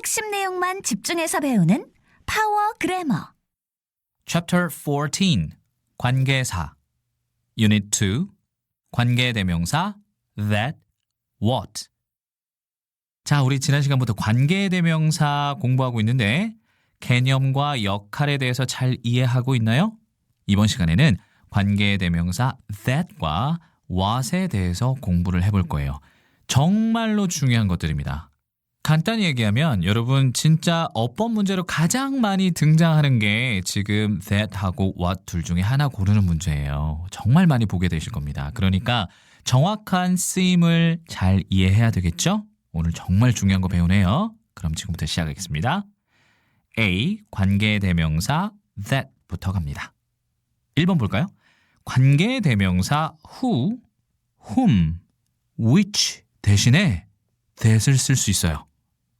핵심 내용만 집중해서 배우는 파워 그래머. Chapter 14. 관계사. Unit2. 관계대명사 that, what. 자, 우리 지난 시간부터 관계대명사 공부하고 있는데 개념과 역할에 대해서 잘 이해하고 있나요? 이번 시간에는 관계대명사 that과 what에 대해서 공부를 해볼 거예요. 정말로 중요한 것들입니다. 간단히 얘기하면 여러분 진짜 어법 문제로 가장 많이 등장하는 게 지금 that하고 what 둘 중에 하나 고르는 문제예요. 정말 많이 보게 되실 겁니다. 그러니까 정확한 쓰임을 잘 이해해야 되겠죠? 오늘 정말 중요한 거 배우네요. 그럼 지금부터 시작하겠습니다. A. 관계대명사 that부터 갑니다. 1번 볼까요? 관계대명사 who, whom, which 대신에 that을 쓸 수 있어요.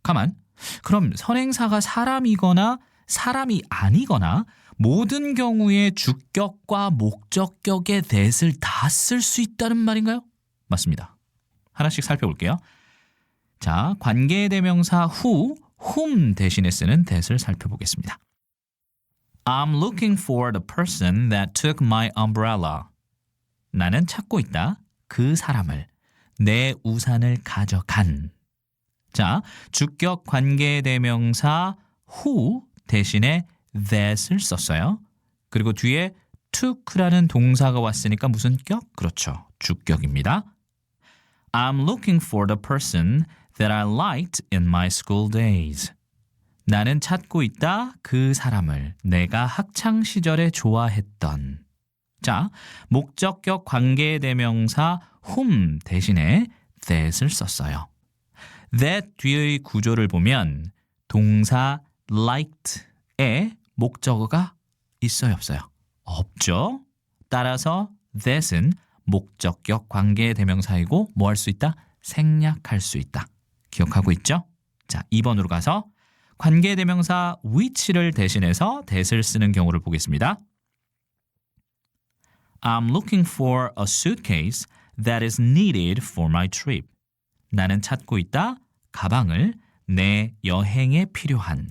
가만. 그럼 선행사가 사람이거나 사람이 아니거나 모든 경우에 주격과 목적격의 that을 다 쓸 수 있다는 말인가요? 맞습니다. 하나씩 살펴볼게요. 자, 관계대명사 who, whom 대신에 쓰는 that을 살펴보겠습니다. I'm looking for the person that took my umbrella. 나는 찾고 있다. 그 사람을. 내 우산을 가져간. 자, 주격 관계대명사 who 대신에 that을 썼어요. 그리고 뒤에 took라는 동사가 왔으니까 무슨 격? 그렇죠. 주격입니다. I'm looking for the person that I liked in my school days. 나는 찾고 있다. 그 사람을. 내가 학창시절에 좋아했던. 자, 목적격 관계대명사 whom 대신에 that을 썼어요. that 뒤의 구조를 보면 동사 liked의 목적어가 있어요, 없어요? 없죠. 따라서 that은 목적격 관계대명사이고 뭐 할 수 있다? 생략할 수 있다. 기억하고 있죠? 자, 2번으로 가서 관계대명사 which를 대신해서 that을 쓰는 경우를 보겠습니다. I'm looking for a suitcase that is needed for my trip. 나는 찾고 있다. 가방을 내 여행에 필요한.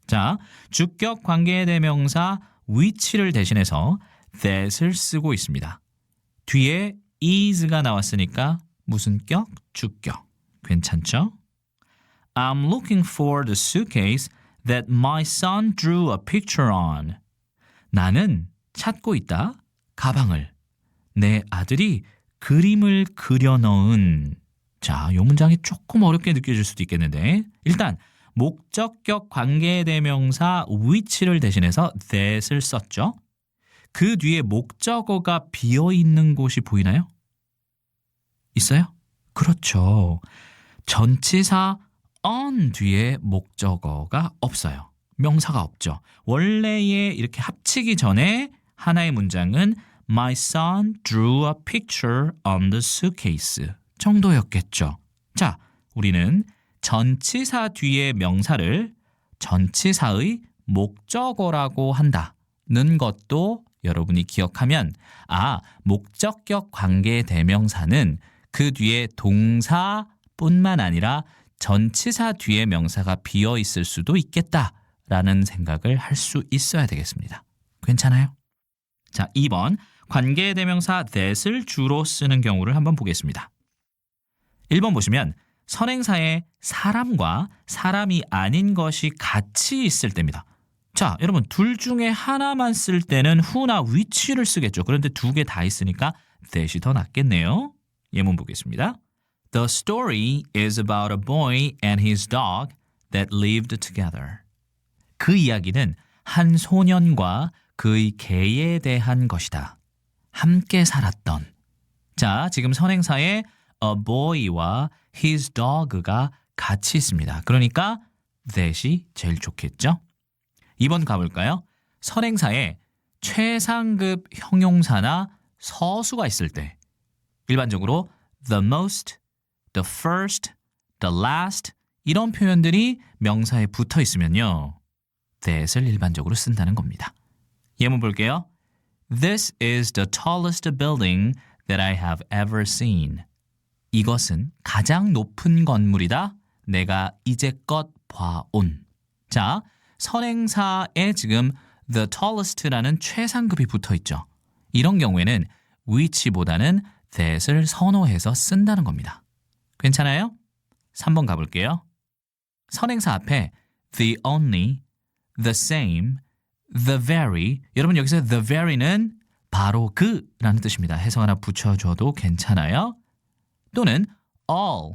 자, 주격 관계대명사 which를 대신해서 that을 쓰고 있습니다. 뒤에 is가 나왔으니까 무슨 격? 주격. 괜찮죠? I'm looking for the suitcase that my son drew a picture on. 나는 찾고 있다. 가방을. 내 아들이 그림을 그려 넣은. 자, 이 문장이 조금 어렵게 느껴질 수도 있겠는데 일단 목적격 관계대명사 which를 대신해서 that을 썼죠. 그 뒤에 목적어가 비어있는 곳이 보이나요? 있어요? 그렇죠. 전치사 on 뒤에 목적어가 없어요. 명사가 없죠. 원래의 이렇게 합치기 전에 하나의 문장은 My son drew a picture on the suitcase 정도였겠죠. 자, 우리는 전치사 뒤에 명사를 전치사의 목적어라고 한다는 것도 여러분이 기억하면 목적격 관계대명사는 그 뒤에 동사뿐만 아니라 전치사 뒤에 명사가 비어 있을 수도 있겠다라는 생각을 할 수 있어야 되겠습니다. 괜찮아요? 자, 2번 관계대명사 that을 주로 쓰는 경우를 한번 보겠습니다. 1번 보시면 선행사에 사람과 사람이 아닌 것이 같이 있을 때입니다. 자, 여러분 둘 중에 하나만 쓸 때는 who나 which를 쓰겠죠. 그런데 두 개 다 있으니까 that이 더 낫겠네요. 예문 보겠습니다. The story is about a boy and his dog that lived together. 그 이야기는 한 소년과 그의 개에 대한 것이다. 함께 살았던. 자, 지금 선행사에 a boy와 his dog가 같이 있습니다. 그러니까 that이 제일 좋겠죠? 2번 가볼까요? 선행사에 최상급 형용사나 서수가 있을 때 일반적으로 the most, the first, the last 이런 표현들이 명사에 붙어 있으면요. that을 일반적으로 쓴다는 겁니다. 예문 볼게요. This is the tallest building that I have ever seen. 이것은 가장 높은 건물이다. 내가 이제껏 봐온. 자, 선행사에 지금 the tallest라는 최상급이 붙어 있죠. 이런 경우에는 which보다는 that을 선호해서 쓴다는 겁니다. 괜찮아요? 3번 가볼게요. 선행사 앞에 the only, the same, the very. 여러분 여기서 the very는 바로 그라는 뜻입니다. 해석 하나 붙여줘도 괜찮아요. 또는 all,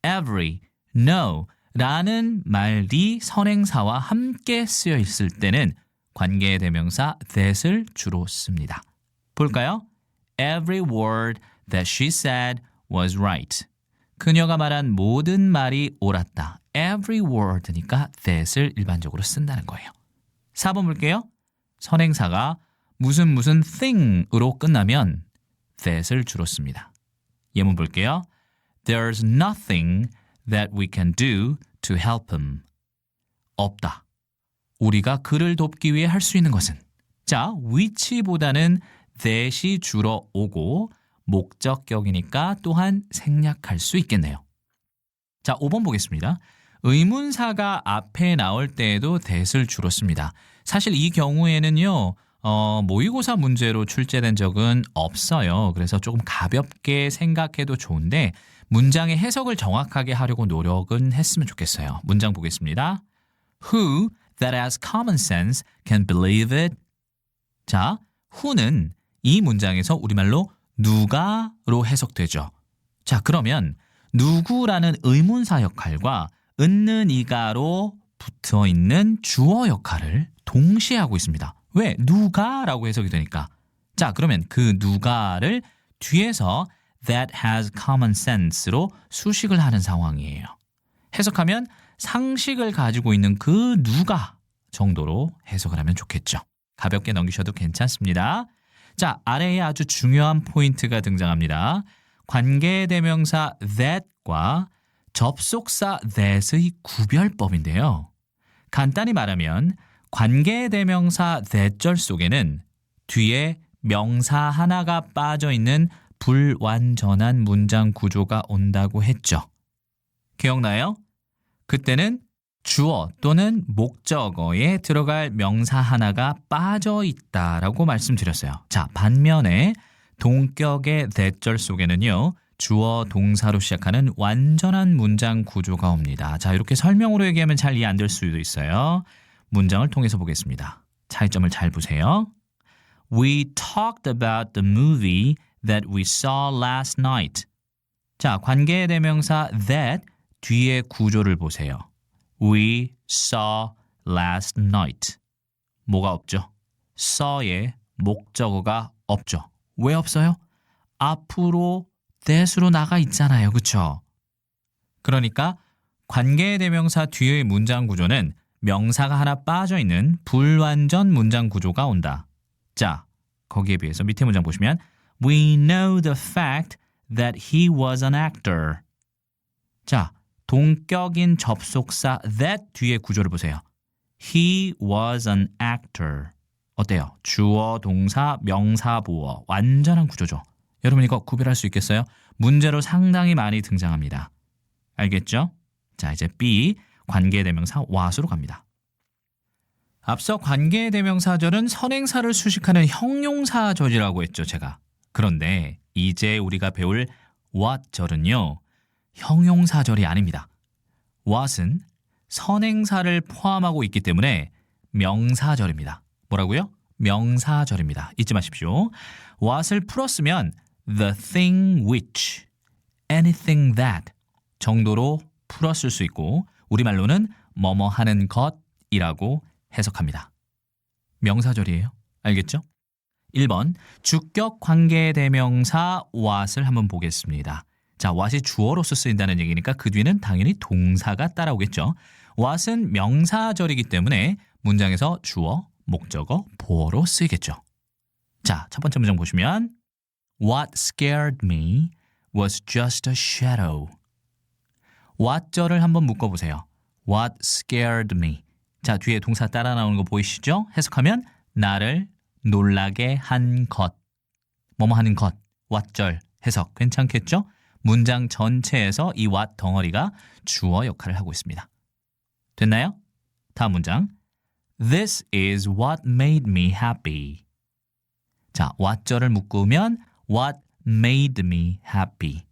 every, no 라는 말이 선행사와 함께 쓰여 있을 때는 관계대명사 that을 주로 씁니다. 볼까요? Every word that she said was right. 그녀가 말한 모든 말이 옳았다. Every word니까 that을 일반적으로 쓴다는 거예요. 4번 볼게요. 선행사가 무슨 thing으로 끝나면 that을 주로 씁니다. 예문 볼게요. There's nothing that we can do to help him. 없다. 우리가 그를 돕기 위해 할 수 있는 것은. 자, which보다는 that이 주로 오고 목적격이니까 또한 생략할 수 있겠네요. 자, 5번 보겠습니다. 의문사가 앞에 나올 때에도 that을 주로 씁니다. 사실 이 경우에는요. 모의고사 문제로 출제된 적은 없어요. 그래서 조금 가볍게 생각해도 좋은데 문장의 해석을 정확하게 하려고 노력은 했으면 좋겠어요. 문장 보겠습니다. Who that has common sense can believe it? 자, who는 이 문장에서 우리말로 누가로 해석되죠. 자, 그러면 누구라는 의문사 역할과 있는 이가로 붙어 있는 주어 역할을 동시에 하고 있습니다. 왜? 누가라고 해석이 되니까. 자, 그러면 그 누가를 뒤에서 that has common sense로 수식을 하는 상황이에요. 해석하면 상식을 가지고 있는 그 누가 정도로 해석을 하면 좋겠죠. 가볍게 넘기셔도 괜찮습니다. 자, 아래에 아주 중요한 포인트가 등장합니다. 관계대명사 that과 접속사 that의 구별법인데요. 간단히 말하면 관계대명사 that절 속에는 뒤에 명사 하나가 빠져있는 불완전한 문장 구조가 온다고 했죠. 기억나요? 그때는 주어 또는 목적어에 들어갈 명사 하나가 빠져있다라고 말씀드렸어요. 자, 반면에 동격의 that절 속에는요. 주어 동사로 시작하는 완전한 문장 구조가 옵니다. 자, 이렇게 설명으로 얘기하면 잘 이해 안 될 수도 있어요. 문장을 통해서 보겠습니다. 차이점을 잘 보세요. We talked about the movie that we saw last night. 자, 관계대명사 that 뒤에 구조를 보세요. We saw last night. 뭐가 없죠? saw의 목적어가 없죠. 왜 없어요? 앞으로 that으로 나가 있잖아요. 그렇죠? 그러니까 관계대명사 뒤의 문장 구조는 명사가 하나 빠져있는 불완전 문장 구조가 온다. 자, 거기에 비해서 밑에 문장 보시면 We know the fact that he was an actor. 자, 동격인 접속사 that 뒤에 구조를 보세요. He was an actor. 어때요? 주어, 동사, 명사, 보어. 완전한 구조죠. 여러분 이거 구별할 수 있겠어요? 문제로 상당히 많이 등장합니다. 알겠죠? 자, 이제 B, 관계대명사 what으로 갑니다. 앞서 관계대명사절은 선행사를 수식하는 형용사절이라고 했죠, 제가. 그런데 이제 우리가 배울 what절은요. 형용사절이 아닙니다. what은 선행사를 포함하고 있기 때문에 명사절입니다. 뭐라고요? 명사절입니다. 잊지 마십시오. what을 풀었으면 the thing which, anything that 정도로 풀었을 수 있고 우리말로는 뭐뭐 하는 것이라고 해석합니다. 명사절이에요. 알겠죠? 1번 주격 관계대명사 what을 한번 보겠습니다. 자, what이 주어로서 쓰인다는 얘기니까 그 뒤는 당연히 동사가 따라오겠죠. what은 명사절이기 때문에 문장에서 주어, 목적어, 보어로 쓰이겠죠. 자, 첫 번째 문장 보시면 What scared me was just a shadow. what절을 한번 묶어보세요. What scared me. 자, 뒤에 동사 따라 나오는 거 보이시죠? 해석하면 나를 놀라게 한 것. 뭐뭐 하는 것. what절 해석 괜찮겠죠? 문장 전체에서 이 what 덩어리가 주어 역할을 하고 있습니다. 됐나요? 다음 문장. This is what made me happy. 자, what절을 묶으면 what made me happy.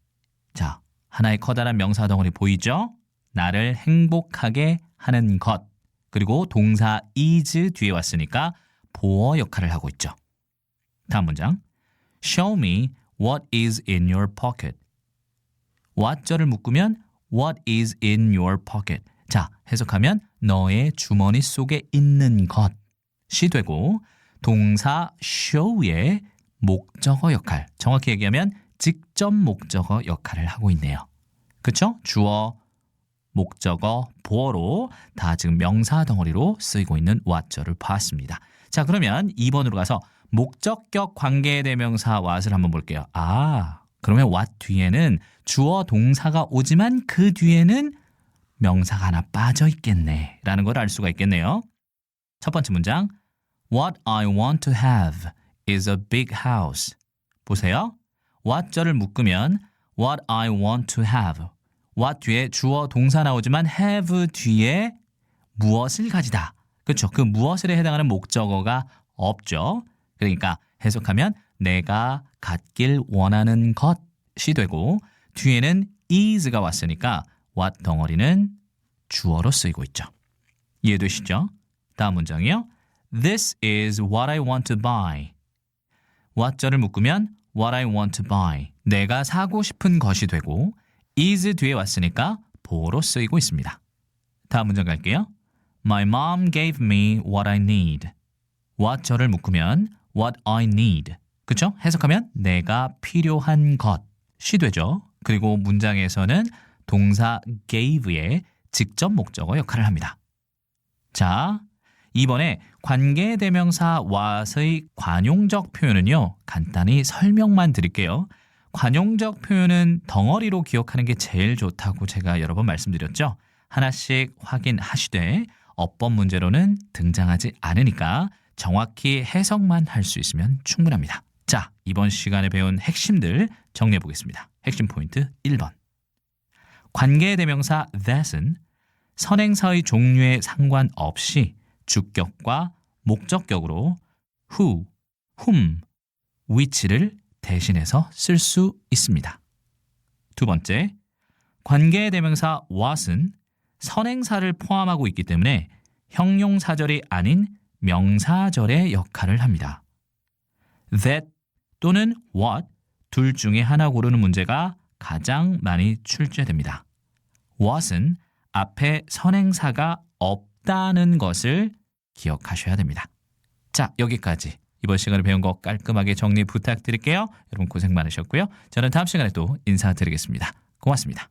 자, 하나의 커다란 명사 덩어리 보이죠? 나를 행복하게 하는 것. 그리고 동사 is 뒤에 왔으니까 보어 역할을 하고 있죠. 다음 문장. Show me what is in your pocket. what절을 묶으면 what is in your pocket. 자, 해석하면 너의 주머니 속에 있는 것이 되고 동사 show의 목적어 역할, 정확히 얘기하면 직접 목적어 역할을 하고 있네요. 그렇죠? 주어, 목적어, 보어로 다 지금 명사 덩어리로 쓰이고 있는 what절을 봤습니다. 자, 그러면 2번으로 가서 목적격 관계대명사 what을 한번 볼게요. 그러면 what 뒤에는 주어 동사가 오지만 그 뒤에는 명사가 하나 빠져 있겠네 라는 걸 알 수가 있겠네요. 첫 번째 문장. What I want to have is a big house. 보세요. what절을 묶으면 what I want to have. what 뒤에 주어 동사 나오지만 have 뒤에 무엇을 가지다. 그렇죠. 그 무엇을에 해당하는 목적어가 없죠. 그러니까 해석하면 내가 갖길 원하는 것이 되고 뒤에는 is가 왔으니까 what 덩어리는 주어로 쓰이고 있죠. 이해되시죠? 다음 문장이요. This is what I want to buy. what절을 묶으면 what I want to buy. 내가 사고 싶은 것이 되고 is 뒤에 왔으니까 보어로 쓰이고 있습니다. 다음 문장 갈게요. My mom gave me what I need. what절을 묶으면 what I need. 그렇죠? 해석하면 내가 필요한 것이 되죠. 그리고 문장에서는 동사 gave의 직접 목적어 역할을 합니다. 자, 이번에 관계대명사 what의 관용적 표현은요. 간단히 설명만 드릴게요. 관용적 표현은 덩어리로 기억하는 게 제일 좋다고 제가 여러 번 말씀드렸죠. 하나씩 확인하시되 어법 문제로는 등장하지 않으니까 정확히 해석만 할 수 있으면 충분합니다. 자, 이번 시간에 배운 핵심들 정리해 보겠습니다. 핵심 포인트 1번. 관계대명사 that은 선행사의 종류에 상관없이 주격과 목적격으로 who, whom, which를 대신해서 쓸 수 있습니다. 두 번째, 관계대명사 what은 선행사를 포함하고 있기 때문에 형용사절이 아닌 명사절의 역할을 합니다. that 또는 what 둘 중에 하나 고르는 문제가 가장 많이 출제됩니다. what은 앞에 선행사가 없다는 것을 기억하셔야 됩니다. 자, 여기까지 이번 시간에 배운 거 깔끔하게 정리 부탁드릴게요. 여러분 고생 많으셨고요. 저는 다음 시간에 또 인사드리겠습니다. 고맙습니다.